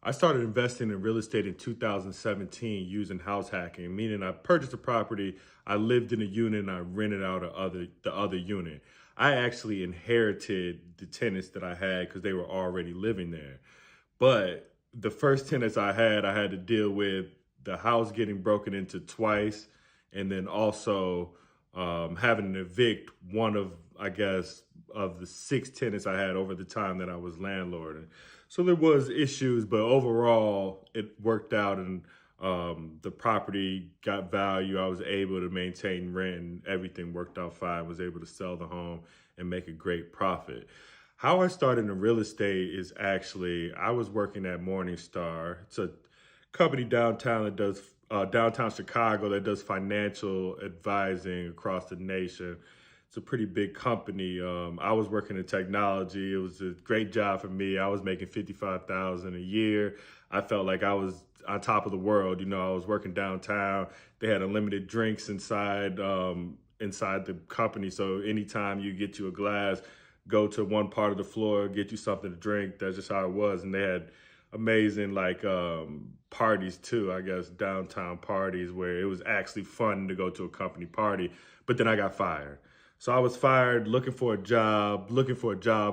I started investing in real estate in 2017 using house hacking, meaning I purchased a property, I lived in a unit, and I rented out the other unit. I actually inherited the tenants that I had because they were already living there. But the first tenants I had to deal with the house getting broken into twice, and then also having to evict one of, I guess, of the six tenants I had over the time that I was landlord. So there was issues, but overall it worked out, and the property got value. I was able to maintain rent, and everything worked out fine. Was able to sell the home and make a great profit. How I started in real estate is actually I was working at Morningstar. It's a company downtown that does downtown Chicago that does financial advising across the nation. It's a pretty big company. I was working in technology. It was a great job for me. I was making 55,000 a year. I felt like I was on top of the world. You know, I was working downtown. They had unlimited drinks inside the company. So anytime you get you a glass, go to one part of the floor, get you something to drink. That's just how it was. And they had amazing parties too, I guess, downtown parties where it was actually fun to go to a company party. But then I got fired. So I was fired, looking for a job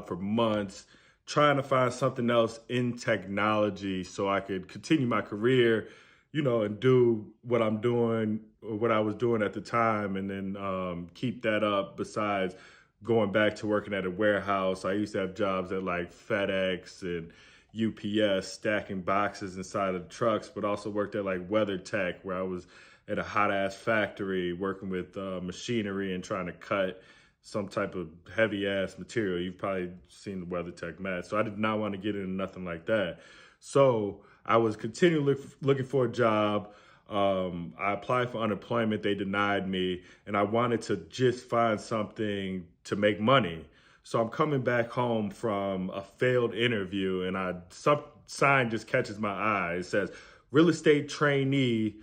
for months, trying to find something else in technology so I could continue my career, you know, and do what I'm doing or what I was doing at the time, and then keep that up besides going back to working at a warehouse. I used to have jobs at like FedEx and UPS, stacking boxes inside of trucks, but also worked at like Weather Tech, where I was at a hot ass factory working with machinery and trying to cut some type of heavy ass material. You've probably seen the Weather Tech mat. So I did not want to get into nothing like that. So I was continually looking for a job. I applied for unemployment. They denied me, and I wanted to just find something to make money. So I'm coming back home from a failed interview, and some sign just catches my eye. It says real estate trainee,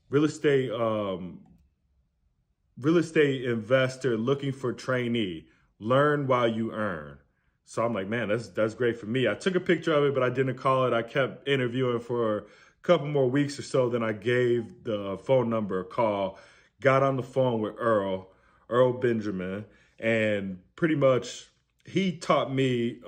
real estate real estate investor looking for trainee. Learn while you earn. So I'm like, man, that's great for me. I took a picture of it, but I didn't call it. I kept interviewing for a couple more weeks or so. Then I gave the phone number a call, got on the phone with Earl Benjamin, and pretty much he taught me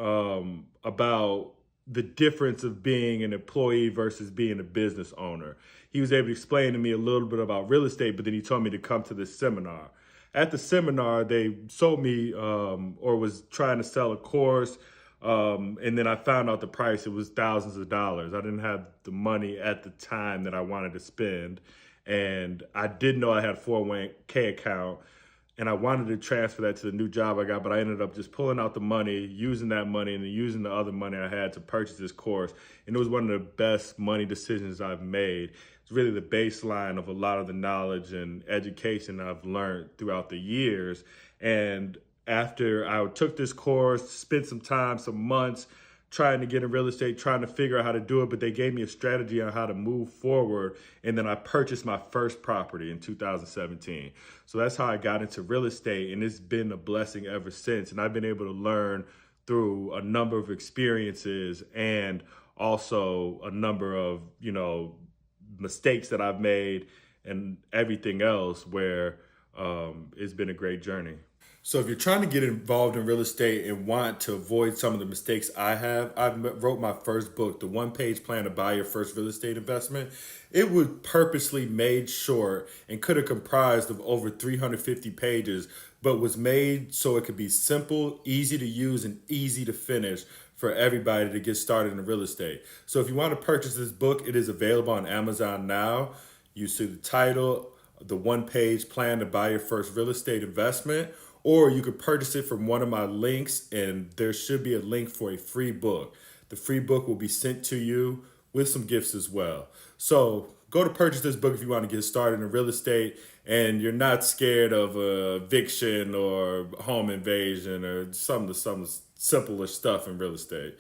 about the difference of being an employee versus being a business owner. He was able to explain to me a little bit about real estate, but then he told me to come to this seminar. At the seminar, they sold me or was trying to sell a course. And then I found out the price. It was thousands of dollars. I didn't have the money at the time that I wanted to spend. And I did know I had a 401k account. And I wanted to transfer that to the new job I got, but I ended up just pulling out the money, using that money, and then using the other money I had to purchase this course. And it was one of the best money decisions I've made. It's really the baseline of a lot of the knowledge and education I've learned throughout the years. And after I took this course, spent some time, some months, trying to get in real estate, trying to figure out how to do it, but they gave me a strategy on how to move forward. And then I purchased my first property in 2017. So that's how I got into real estate. And it's been a blessing ever since. And I've been able to learn through a number of experiences and also a number of, you know, mistakes that I've made and everything else where it's been a great journey. So if you're trying to get involved in real estate and want to avoid some of the mistakes I wrote my first book, The One-Page Plan to Buy Your First Real Estate Investment. It was purposely made short and could have comprised of over 350 pages, but was made so it could be simple, easy to use, and easy to finish for everybody to get started in real estate. So if you want to purchase this book, it is available on Amazon now. You see the title, The One-Page Plan to Buy Your First Real Estate Investment, or you could purchase it from one of my links, and there should be a link for a free book. The free book will be sent to you with some gifts as well. So go to purchase this book if you want to get started in real estate and you're not scared of eviction or home invasion or some of the simpler stuff in real estate.